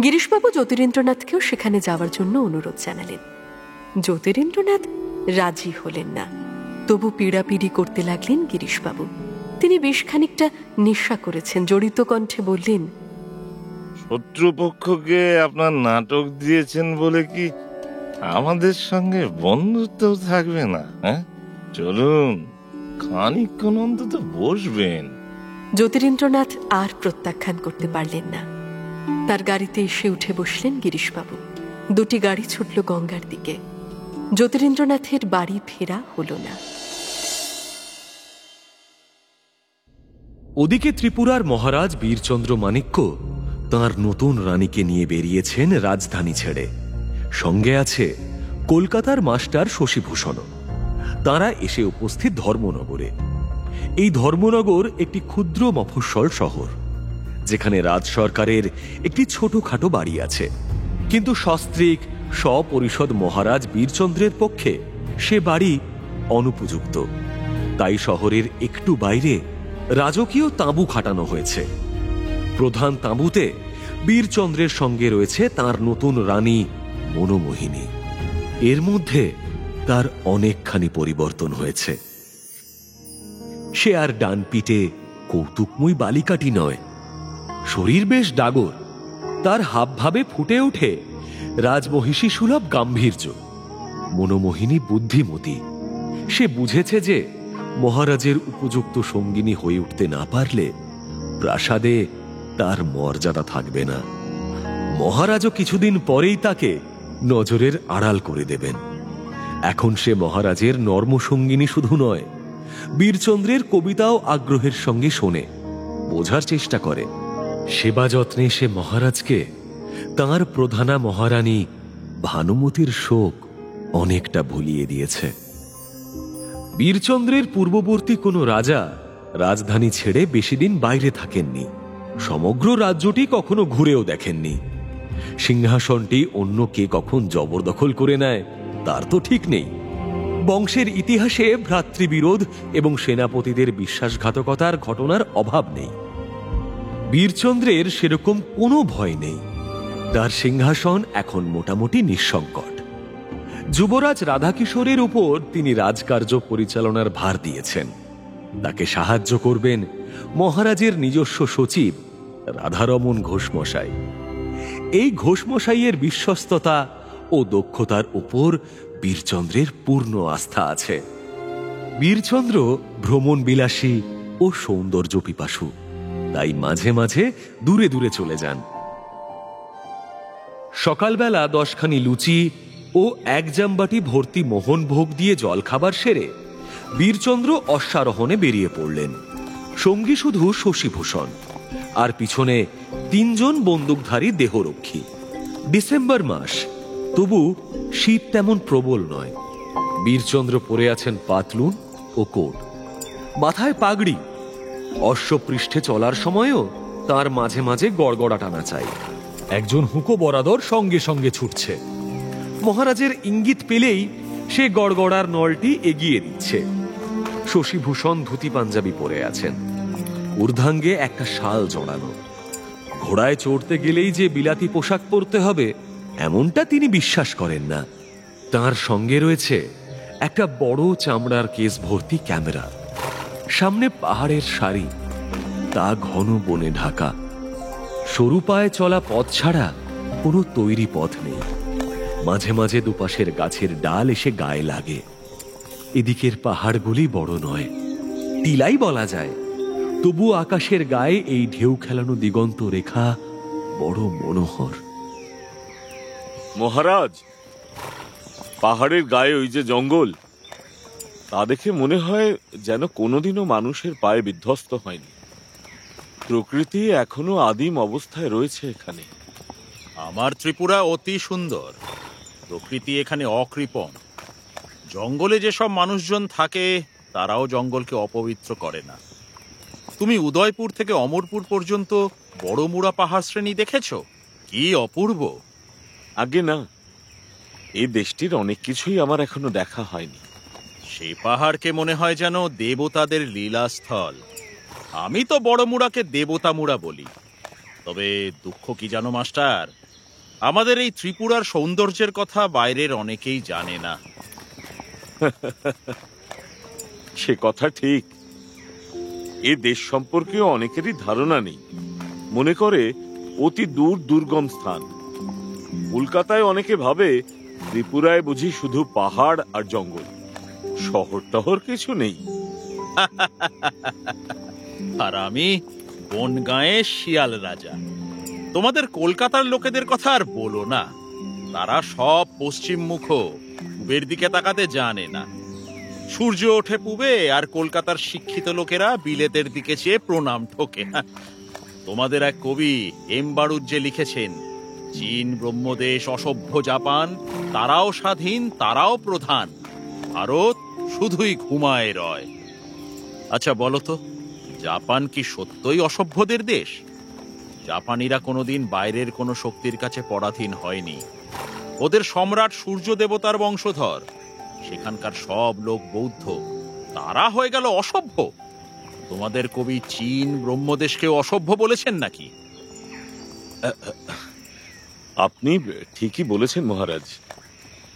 গিরিশবাবু জ্যোতিরিন্দ্রনাথকেও সেখানে যাওয়ার জন্য অনুরোধ জানালেন। জ্যোতিরিন্দ্রনাথ রাজি হলেন না, তবু পীড়াপিড়ি করতে লাগলেন গিরিশবাবু। তিনি বেশ খানিকটা নেশা করেছেন, জড়িত কণ্ঠে বললেন, শত্রুপক্ষকে আপনার নাটক দিয়েছেন বলে কি আমাদের সঙ্গে বন্ধুত্ব থাকবে না? হ্যাঁ, চলুন খানিকক্ষণ অন্তত বসবেন। জ্যোতিরিন্দ্রনাথ আর প্রত্যাখ্যান করতে পারলেন না। তার গাড়িতে এসে উঠে বসলেন গিরিশবাবু। দুটি গাড়ি ছুটল গঙ্গার দিকে। জ্যোতিরিন্দ্রনাথের বাড়ি ফেরা হলো না। ওদিকে ত্রিপুরার মহারাজ বীরচন্দ্র মাণিক্য তাঁর নতুন রানীকে নিয়ে বেরিয়েছেন রাজধানী ছেড়ে। সঙ্গে আছে কলকাতার মাস্টার শশীভূষণ। তাঁরা এসে উপস্থিত ধর্মনগরে। এই ধর্মনগর একটি ক্ষুদ্র মফস্বল শহর, যেখানে রাজ সরকারের একটি ছোটখাটো বাড়ি আছে। কিন্তু সস্ত্রীক সপরিষদ মহারাজ বীরচন্দ্রের পক্ষে সে বাড়ি অনুপযুক্ত। তাই শহরের একটু বাইরে রাজকীয় তাঁবু খাটানো হয়েছে। প্রধান তাঁবুতে বীরচন্দ্রের সঙ্গে রয়েছে তার নতুন রানী মনোমোহিনী। এর মধ্যে তার অনেকখানি পরিবর্তন হয়েছে। সে আর ডান পিঠে কৌতুকময়ী বালিকাটি নয়, শরীর বেশ ডাগর। তার হাবভাবে ফুটে ওঠে রাজমহিষী সুলভ গাম্ভীর্য। মনোমোহিনী বুদ্ধিমতী। সে বুঝেছে যে মহারাজের উপযুক্ত সঙ্গিনী হয়ে উঠতে না পারলে প্রাসাদে তার মর্যাদা থাকবে না। মহারাজও কিছুদিন পরেই তাকে নজরের আড়াল করে দেবেন। এখন সে মহারাজের নর্মসঙ্গিনী শুধু নয়, বীরচন্দ্রের কবিতাও আগ্রহের সঙ্গে শোনে, বোঝার চেষ্টা করে। সেবা যত্নে সে মহারাজকে তাঁর প্রধানা মহারানী ভানুমতির শোক অনেকটা ভুলিয়ে দিয়েছে। বীরচন্দ্রের পূর্ববর্তী কোনো রাজা রাজধানী ছেড়ে বেশি দিন বাইরে থাকেননি। সমগ্র রাজ্যটি কখনো ঘুরেও দেখেননি। সিংহাসনটি অন্য কে কখন জবরদখল করে নেয় তার তো ঠিক নেই। বংশের ইতিহাসে ভ্রাতৃবিরোধ এবং সেনাপতিদের বিশ্বাসঘাতকতার ঘটনার অভাব নেই। বীরচন্দ্রের সেরকম কোনো ভয় নেই। তার সিংহাসন এখন মোটামুটি নিঃসংকট। যুবরাজ রাধাকিশোরের উপর তিনি রাজকার্য পরিচালনার ভার দিয়েছেন। তাকে সাহায্য করবেন মহারাজের নিজস্ব সচিব রাধারমণ ঘোষমশাই। এই ঘোষমশাইয়ের বিশ্বস্ততা ও দক্ষতার উপর বীরচন্দ্রের পূর্ণ আস্থা আছে। বীরচন্দ্র ভ্রমণ বিলাসী ও সৌন্দর্য পিপাসু, তাই মাঝে মাঝে দূরে দূরে চলে যান। সকালবেলা 10খানি লুচি ও 1 জামবাটি ভর্তি মোহনভোগ দিয়ে জলখাবার সেরে বীরচন্দ্র অশ্বারোহণে বেরিয়ে পড়লেন। সঙ্গী শুধু শশীভূষণ, আর পিছনে 3 জন বন্দুকধারী দেহরক্ষী। ডিসেম্বর মাস, তবু শীত তেমন প্রবল নয়। বীরচন্দ্র পরে আছেন পাতলুন ও কোট, মাথায় পাগড়ি। অশ্বপৃষ্ঠে চলার সময়ও তার মাঝে মাঝে গড়গড়া টানা চাই। একজন হুঁকো বরাদর সঙ্গে সঙ্গে ছুটছে। মহারাজের ইঙ্গিত পেলেই সে গড়গড়ার নলটি এগিয়ে দিচ্ছে। শশীভূষণ ধুতি পাঞ্জাবি পরে আছেন, ঊর্ধ্বাঙ্গে একটা শাল জড়ানো। ঘোড়ায় চড়তে গেলেই যে বিলাতি পোশাক পরতে হবে এমনটা তিনি বিশ্বাস করেন না। তার সঙ্গে রয়েছে একটা বড় চামড়ার কেস ভর্তি ক্যামেরা। সামনে পাহাড়ের সারি, তা ঘন বনে ঢাকা। সরু পায়ে চলা পথ ছাড়া কোনো তৈরি পথ নেই। মাঝে মাঝে দুপাশের গাছের ডাল এসে গায়ে লাগে। এদিকের পাহাড়গুলি বড় নয়, টিলাই বলা যায়, তবু আকাশের গায়ে এই ঢেউ খেলানো দিগন্ত রেখা বড় মনোহর। মহারাজ, পাহাড়ের গায়ে ওই যে জঙ্গল, তা দেখে মনে হয় যেন কোনোদিনও মানুষের পায়ে বিধ্বস্ত হয়নি। প্রকৃতি এখনো আদিম অবস্থায় রয়েছে এখানে। আমার ত্রিপুরা অতি সুন্দর, প্রকৃতি এখানে অকৃপণ। জঙ্গলে যেসব মানুষজন থাকে তারাও জঙ্গলকে অপবিত্র করে না। তুমি উদয়পুর থেকে অমরপুর পর্যন্ত বড়মুড়া পাহাড় শ্রেণী দেখেছ? কি অপূর্ব! আগে না, এই দেশটির অনেক কিছুই আমার এখনো দেখা হয়নি। সেই পাহাড়কে মনে হয় যেন দেবতাদের লীলাস্থল। আমি তো বড়মুড়াকে দেবতামুড়া বলি। তবে দুঃখ কি জানো মাস্টার, আমাদের এই ত্রিপুরার সৌন্দর্যের কথা বাইরের অনেকেই জানে না। সে কথা ঠিক। এ দেশ সম্পর্কে অনেকেরই ধারণা নেই, মনে করে অতি দূর দুর্গম স্থান। কলকাতায় অনেকে ভাবে ত্রিপুরায় বুঝি শুধু পাহাড় আর জঙ্গল, শহর টহর কিছু নেই। আর আমি বনগাঁয়ে শিয়াল রাজা। তোমাদের কলকাতার লোকেদের কথা আর বলো না, তারা সব পশ্চিমমুখ, পূবের দিকে তাকাতে জানে না। সূর্য ওঠে পূবে আর কলকাতার শিক্ষিত লোকেরা বিলেতের দিকে চেয়ে প্রণাম ঠোকে। তোমাদের এক কবি এমবাড়ুজ্জে লিখেছেন, চীন ব্রহ্মদেশ, অসভ্য জাপান, তারাও স্বাধীন, তারাও প্রধান, ভারত শুধুই ঘুমায় রয়। আচ্ছা বলো তো, জাপান কি সত্যই অসভ্যদের দেশ? জাপানিরা কোনোদিন বাইরের কোনো শক্তির কাছে পরাধীন হয়নি। ওদের সম্রাট সূর্য দেবতার বংশধর। সেখানকার সব লোক বৌদ্ধ, তারা হয়ে গেল অসভ্য? তোমাদের কবি চীন ব্রহ্মদেশকে অসভ্য বলেছেন নাকি? আপনি ঠিকই বলেছেন মহারাজ,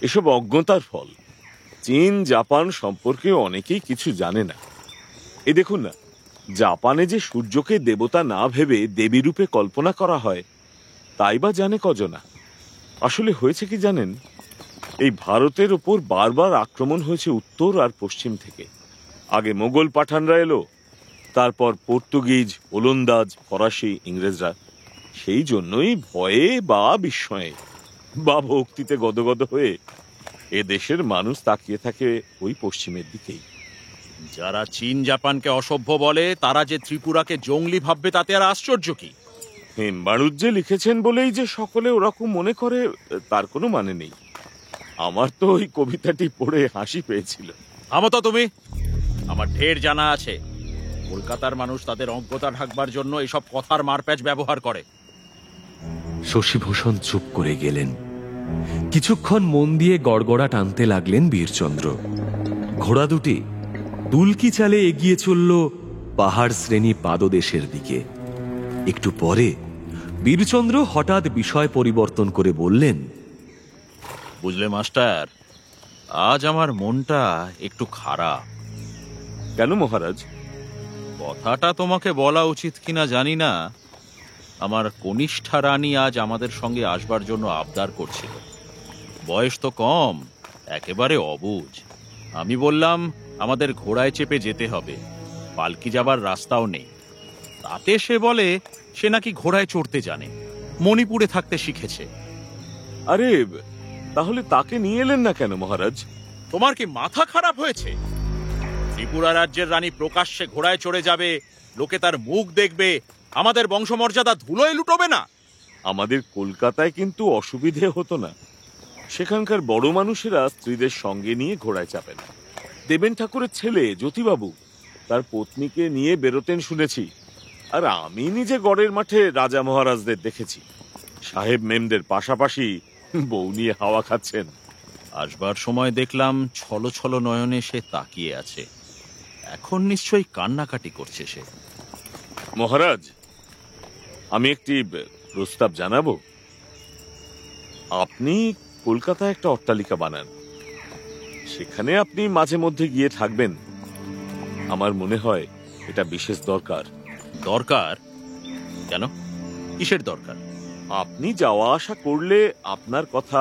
এসব অজ্ঞতার ফল। চীন জাপান সম্পর্কে অনেকেই কিছু জানে না। এ দেখুন না, জাপানে যে সূর্যকে দেবতা না ভেবে দেবী রূপে কল্পনা করা হয়, তাই বা জানে কজনা। আসলে হয়েছে কি জানেন, এই ভারতের ওপর বারবার আক্রমণ হয়েছে উত্তর আর পশ্চিম থেকে। আগে মোগল পাঠানরা এলো, তারপর পর্তুগিজ, ওলন্দাজ, ফরাসি, ইংরেজরা। সেই জন্যই ভয়ে বা বিস্ময়ে বা ভক্তিতে গদগদ হয়ে এ দেশের মানুষ তাকিয়ে থাকে ওই পশ্চিমের দিকেই। যারা চীন জাপানকে অসভ্য বলে তারা যে ত্রিপুরাকে জঙ্গলি ভাববে তাতে আর আশ্চর্য কি? হেমবাড়ুজ্জে লিখেছেন বলেই যে সকলে ওরকম মনে করে তার কোনো মানে নেই। আমার তো ওই কবিতাটি পড়ে হাসি পেয়েছিল। থামো তো তুমি, আমার ঢের জানা আছে। কলকাতার মানুষ তাদের অজ্ঞতা ঢাকবার জন্য এসব কথার মারপ্যাচ ব্যবহার করে। শশীভূষণ চুপ করে গেলেন। কিছুক্ষণ মন দিয়ে গড়গড়া টানতে লাগলেন বীরচন্দ্র। ঘোড়া দুটি দুলকি চালে এগিয়ে চলল পাহাড় শ্রেণী পাদদেশের দিকে। একটু পরে বীরচন্দ্র হঠাৎ বিষয় পরিবর্তন করে বললেন, বুঝলে মাস্টার, আজ আমার মনটা একটু খারাপ। কেন মহারাজ? কথাটা তোমাকে বলা উচিত কিনা জানি না, আমার কনিষ্ঠা রানী আজ আমাদের সঙ্গে আসবার জন্য আবদার করছিল। বয়স তো কম, একেবারে অবুঝ। আমি বললাম আমাদের ঘোড়ায় চেপে যেতে হবে, পালকি যাবার রাস্তাও নেই। তাতে সে বলে সে নাকি ঘোড়ায় চড়তে জানে, মণিপুরে থাকতে শিখেছে। আরে তাহলে তাকে নিয়ে এলেন না কেন মহারাজ? তোমার কি মাথা খারাপ হয়েছে? ত্রিপুরা রাজ্যের রানী প্রকাশ্যে ঘোড়ায় চড়ে যাবে, লোকে তার মুখ দেখবে, আমাদের বংশমর্যাদা ধুলোয় লুটোবে না? আমাদের কলকাতায় কিন্তু অসুবিধে হতো না। সেখানকার বড় মানুষেরা স্ত্রীদের সঙ্গে নিয়ে ঘোড়ায় চাপেন। দেবেন ঠাকুরের ছেলে জ্যোতিবাবু তার পত্নীকে নিয়ে বেরোতেন শুনেছি। আর আমি নিজে গড়ের মাঠে রাজা মহারাজদের দেখেছি, সাহেব মেমদের পাশাপাশি বউ নিয়ে হাওয়া খাচ্ছেন। আসবার সময় দেখলাম ছলো ছলো নয়নে সে তাকিয়ে আছে। এখন নিশ্চয়ই কান্নাকাটি করছে সে। মহারাজ, আমি একটি প্রস্তাব জানাবো। আপনি কলকাতায় একটা অট্টালিকা বানান, সেখানে আপনি মাঝে মধ্যে গিয়ে থাকবেন। আমার মনে হয় এটা বিশেষ দরকার। দরকার? কেন, কিসের দরকার? আপনি যাওয়া আসা করলে আপনার কথা,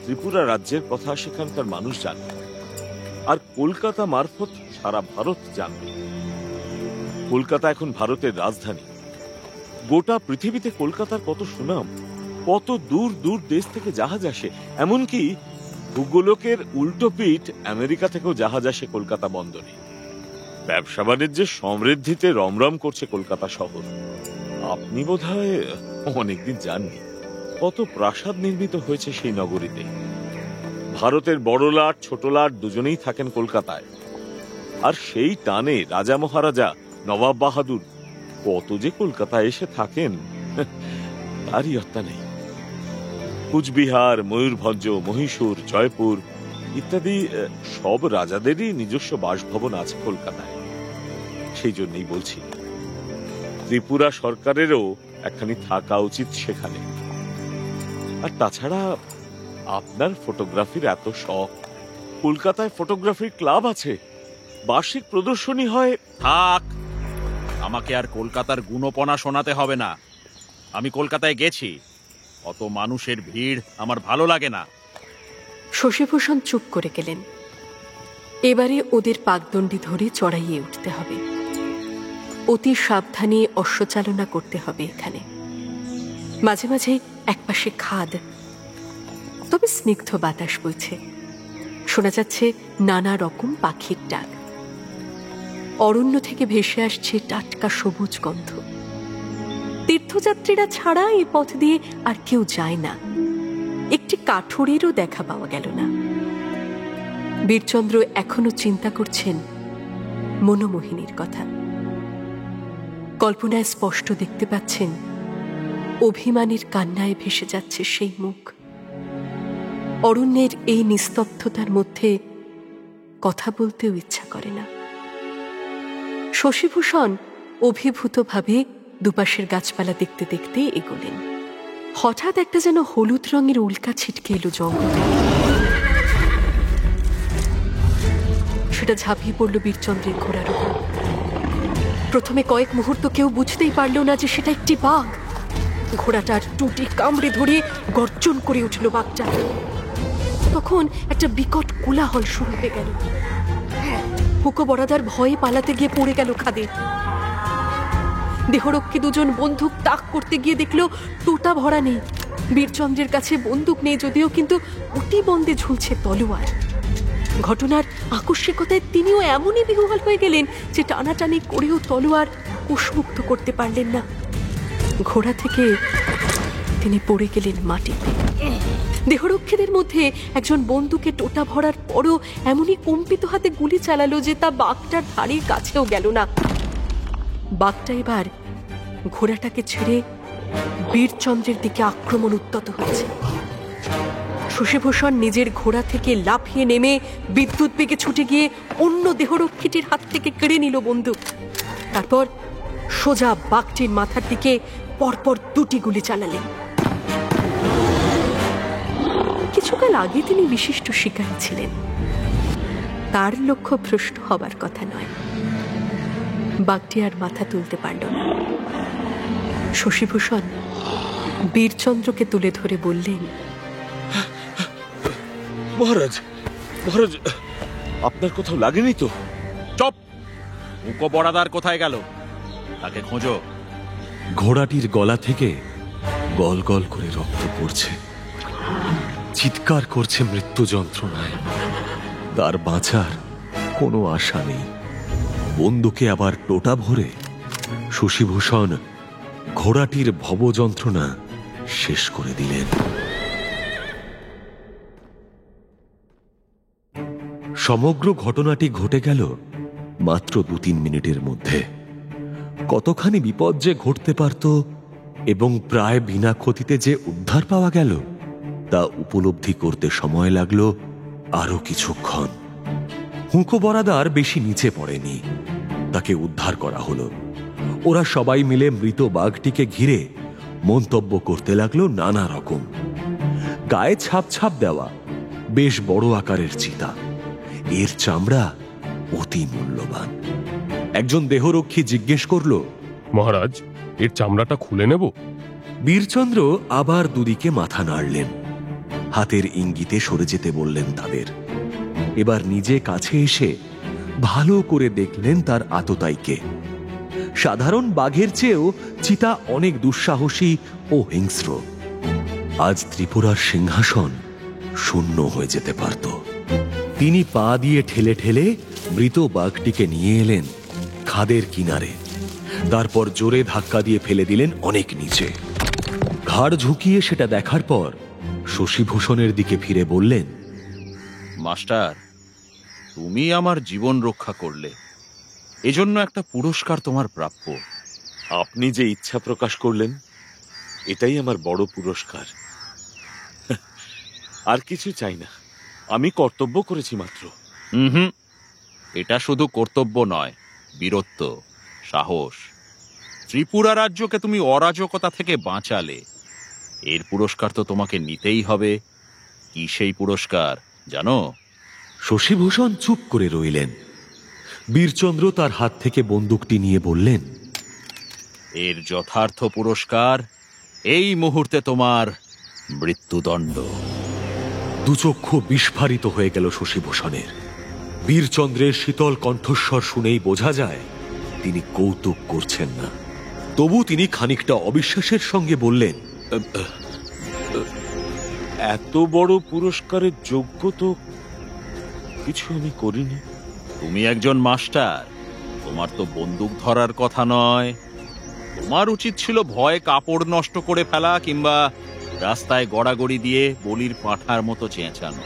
ত্রিপুরা রাজ্যের কথা সেখানকার মানুষ জানবে, আর কলকাতা মারফত সারা ভারত জানবে। কলকাতা এখন ভারতের রাজধানী। গোটা পৃথিবীতে কলকাতার কত সুনাম, কত দূর দূর দেশ থেকে জাহাজ আসে, এমনকি ভূগোলকের উল্টো পিঠ আমেরিকা থেকেও জাহাজ আসে কলকাতা বন্দরে। ব্যবসা বাণিজ্যের সমৃদ্ধিতে রমরম করছে কলকাতা শহর। আপনি বোধহয় অনেকদিন জাননি কত প্রাসাদ নির্মিত হয়েছে সেই নগরীতে। ভারতের বড় লাট ছোট লাট দুজনেই থাকেন কলকাতায়, আর সেই টানে রাজা মহারাজা নবাব বাহাদুর কত যে কলকাতায় এসে থাকেন তারই অর্থ নেই। কুচবিহার, ময়ূরভঞ্জ, মহীশূর, জয়পুর ইত্যাদি সব রাজাদেরই নিজস্ব বাসভবন আছে কলকাতায়। সেই জন্যই বলছি, ত্রিপুরা সরকারেরও একখানি থাকা উচিত সেখানে। আর তাছাড়া আপনার ফটোগ্রাফির এত শখ, কলকাতায় ফটোগ্রাফির ক্লাব আছে, বার্ষিক প্রদর্শনী হয়। থাক, আমাকে আর কলকাতার গুণপনা শোনাতে হবে না। আমি কলকাতায় গেছি, অত মানুষের ভিড় আমার ভালো লাগে না। শশীভূষণ চুপ করে গেলেন। এবারে ওদের পাকদণ্ডি ধরে চড়াইয়ে উঠতে হবে। অতি সাবধানে অশ্বচালনা করতে হবে এখানে। মাঝে মাঝে একপাশে খাদ, তবে স্নিগ্ধ বাতাস বইছে। শোনা যাচ্ছে নানা রকম পাখির ডাক। অরণ্য থেকে ভেসে আসছে টাটকা সবুজ গন্ধ। তীর্থযাত্রীরা ছাড়া এই পথ দিয়ে আর কেউ যায় না। একটি কাঠুরেরও দেখা পাওয়া গেল না। বীরচন্দ্র এখনো চিন্তা করছেন মনোমোহিনীর কথা। কল্পনায় স্পষ্ট দেখতে পাচ্ছেন অভিমানের কান্নায় ভেসে যাচ্ছে সেই মুখ। অরণ্যের এই নিস্তব্ধতার মধ্যে কথা বলতেও ইচ্ছা করে না। শশীভূষণ অভিভূতভাবে দুপাশের গাছপালা দেখতে দেখতে এগোলেন। হঠাৎ একটা যেন হলুদ রঙের উল্কা ছিটকে এলো জঙ্গলে। সেটা ঝাঁপিয়ে পড়ল বীরচন্দ্রের ঘোড়ার উপর। প্রথমে কয়েক মুহূর্ত কেউ বুঝতেই পারল না যে সেটা একটি বাঘ। ঘোড়াটার টুটি কামড়ে ধরে গর্জন করে উঠল বাঘটা। তখন একটা বিকট কোলাহল শুরু হয়ে গেল। হুকো বরাদার ভয়ে পালাতে গিয়ে পড়ে গেল খাদে। দেহরক্ষী দুজন বন্দুক তাক করতে গিয়ে দেখলো টোটা ভরা নেই। বীরচন্দ্রের কাছে বন্দুক নেই যদিও, কিন্তু অতি বন্দে ঝুলছে তলোয়ার। ঘটনার আকস্মিকতায় তিনিও এমনই বিহ্বল হয়ে গেলেন যে টানাটানি করেও তলোয়ার কুশমুক্ত করতে পারলেন না। ঘোড়া থেকে তিনি পড়ে গেলেন মাটিতে। দেহরক্ষীদের মধ্যে একজন বন্দুকে টোটা ভরার পরও এমনই কম্পিত হাতে গুলি চালালো যে তা বাঘটার ধারের কাছেও গেল না। বাঘটা এবার ঘোড়াটাকে ছেড়ে বীরচন্দ্রের দিকে আক্রমণ উদ্যত হয়েছে। শশীভূষণ নিজের ঘোড়া থেকে লাফিয়ে নেমে বিদ্যুৎ বেগে ছুটে গিয়ে অন্য দেহরক্ষীটির হাত থেকে কেড়ে নিল বন্দুক। তারপর সোজা বাঘটির মাথার দিকে পরপর দুটি গুলি চালালেন। কিছুকাল আগে তিনি বিশিষ্ট শিকারী ছিলেন, তার লক্ষ্য ভ্রষ্ট হবার কথা নয়। বাঘটি আর মাথা তুলতে পারল না। শশীভূষণ বীরচন্দ্রকে তুলে ধরে বললেন, মহারাজ, মহারাজ, আপনার কোথাও লাগেনি তো? চপ! হুকো বরাদার কোথায় গেল? তাকে খোঁজো। ঘোড়াটির গলা থেকে গল গল করে রক্ত পড়ছে, চিৎকার করছে মৃত্যু যন্ত্রণায়। তার বাঁচার কোনো আশা নেই। বন্দুকে আবার টোটা ভরে শশীভূষণ ঘোড়াটির ভব যন্ত্রণা শেষ করে দিলেন। সমগ্র ঘটনাটি ঘটে গেল মাত্র 2-3 মিনিটের মধ্যে। কতখানি বিপদ যে ঘটতে পারত এবং প্রায় বিনা ক্ষতিতে যে উদ্ধার পাওয়া গেল তা উপলব্ধি করতে সময় লাগলো আরো কিছুক্ষণ। হুঁকো বরাদার বেশি নিচে পড়েনি, তাকে উদ্ধার করা হলো। ওরা সবাই মিলে মৃত বাঘটিকে ঘিরে মন্তব্য করতে লাগলো নানা রকম। গায়ে ছাপ ছাপ দেওয়া বেশ বড় আকারের চিতা, এর চামড়া অতি মূল্যবান। একজন দেহরক্ষী জিজ্ঞেস করল, মহারাজ, এর চামড়াটা খুলে নেব? বীরচন্দ্র আবার দুদিকে মাথা নাড়লেন, হাতের ইঙ্গিতে সরে যেতে বললেন তাদের। এবার নিজে কাছে এসে ভালো করে দেখলেন তার আততায়ীকে। সাধারণ বাঘের চেয়েও চিতা অনেক দুঃসাহসী ও হিংস্র। আজ ত্রিপুরার সিংহাসন শূন্য হয়ে যেতে পারত। তিনি পা দিয়ে ঠেলে ঠেলে মৃত বাঘটিকে নিয়ে এলেন খাদের কিনারে, তারপর জোরে ধাক্কা দিয়ে ফেলে দিলেন অনেক নিচে। ঘাড় ঝুঁকিয়ে সেটা দেখার পর শশীভূষণের দিকে ফিরে বললেন, মাস্টার, তুমি আমার জীবন রক্ষা করলে, এজন্য একটা পুরস্কার তোমার প্রাপ্য। আপনি যে ইচ্ছা প্রকাশ করলেন, এটাই আমার বড় পুরস্কার। আর কিছু চাই না, আমি কর্তব্য করেছি মাত্র। এটা শুধু কর্তব্য নয়, বীরত্ব, সাহস। ত্রিপুরা রাজ্যকে তুমি অরাজকতা থেকে বাঁচালে, এর পুরস্কার তো তোমাকে নিতেই হবে। কি সেই পুরস্কার জানো? শশীভূষণ চুপ করে রইলেন। বীরচন্দ্র তার হাত থেকে বন্দুকটি নিয়ে বললেন, এর যথার্থ পুরস্কার এই মুহূর্তে তোমার মৃত্যুদণ্ড। দুচক্ষু বিস্ফারিত হয়ে গেল শশীভূষণের। বীরচন্দ্রের শীতল কণ্ঠস্বর শুনেই বোঝা যায় তিনি কৌতুক করছেন না। তবু তিনি খানিকটা অবিশ্বাসের সঙ্গে বললেন, এত বড় পুরস্কারের যোগ্য তো কিছু আমি করিনি। তুমি একজন মাস্টার, তোমার তো বন্দুক ধরার কথা নয়। তোমার উচিত ছিল ভয়ে কাপড় নষ্ট করে ফেলা কিংবা রাস্তায় গড়াগড়ি দিয়ে বলির পাঁঠার মতো চেঁচানো।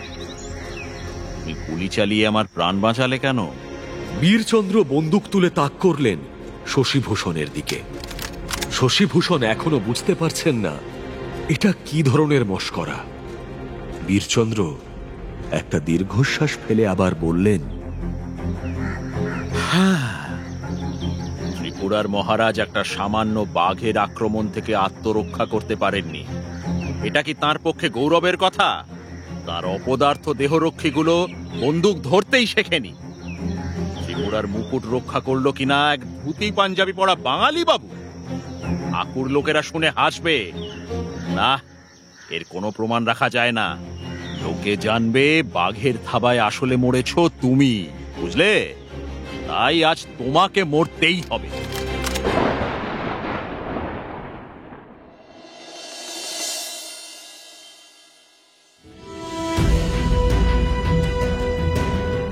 তুমি গুলি চালিয়ে আমার প্রাণ বাঁচালে কেন? বীরচন্দ্র বন্দুক তুলে তাক করলেন শশীভূষণের দিকে। শশীভূষণ এখনো বুঝতে পারছেন না এটা কি ধরনের মশকরা। বীরচন্দ্র একটা দীর্ঘশ্বাস ফেলে আবার বললেন, ত্রিপুরার মহারাজ একটা সামান্য বাঘের আক্রমণ থেকে আত্মরক্ষা করতে পারেননি। এটা কি তার পক্ষে গৌরবের কথা? তার অপদার্থ দেহরক্ষীগুলো বন্দুক ধরতেই শেখেনি। ত্রিপুরার মুকুট রক্ষা করলো কিনা এক ধুতি পাঞ্জাবি পরা বাঙালি বাবু। আকুর লোকেরা শুনে হাসবে। না, এর কোনো প্রমাণ রাখা যায় না। লোকে জানবে বাঘের থাবায় আসলে মরেছ তুমি, বুঝলে? তাই আজ তোমাকে মরতেই হবে।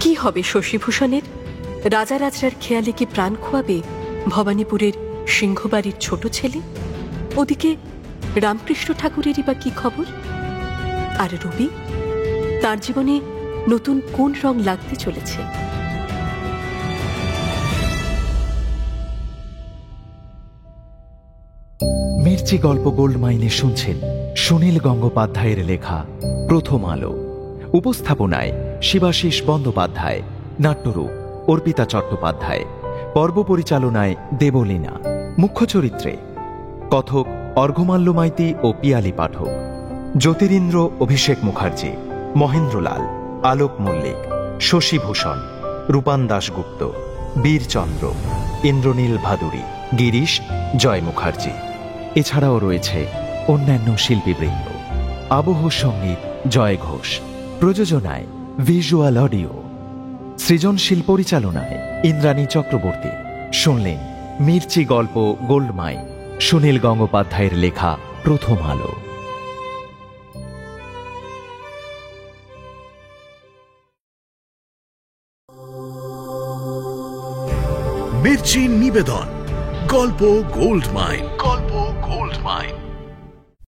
কি হবে শশীভূষণের? রাজা রাজরার খেয়ালে কি প্রাণ খোয়াবে ভবানীপুরের সিংহবাড়ির ছোট ছেলে? ওদিকে রামকৃষ্ণ ঠাকুরেরই বা কি খবর? আর রবি, তার জীবনে নতুন কোন রং লাগতে চলেছে? মির্চি গল্প গোল্ড মাইনে শুনছেন সুনীল গঙ্গোপাধ্যায়ের লেখা প্রথম আলো। উপস্থাপনায় শিবাশিস বন্দ্যোপাধ্যায়, নাট্যরূপ অর্পিতা চট্টোপাধ্যায়, পর্ব পরিচালনায় দেবলীনা, মুখ্য চরিত্রে কথক অর্ঘ্যমাল্য মাইতি ও পিয়ালি পাঠক, জ্যোতিরিন্দ্র অভিষেক মুখার্জি, মহেন্দ্রলাল, আলোক মল্লিক, শশীভূষণ, রূপান দাশগুপ্ত, বীরচন্দ্র, ইন্দ্রনীল ভাদুরী, গিরিশ, জয় মুখার্জি। এছাড়াও রয়েছে অন্যান্য শিল্পীবৃন্দ। আবহ সঙ্গীত জয় ঘোষ, প্রযোজনায় ভিজুয়াল অডিও, সৃজনশীল পরিচালনায় ইন্দ্রাণী চক্রবর্তী। শুনলেন মির্চি গল্প গোল্ড মাইন, সুনীল গঙ্গোপাধ্যায়ের লেখা প্রথম আলো। মির্চি নিবেদন, গল্প গোল্ড মাইন। গল্প গোল্ড মাইন।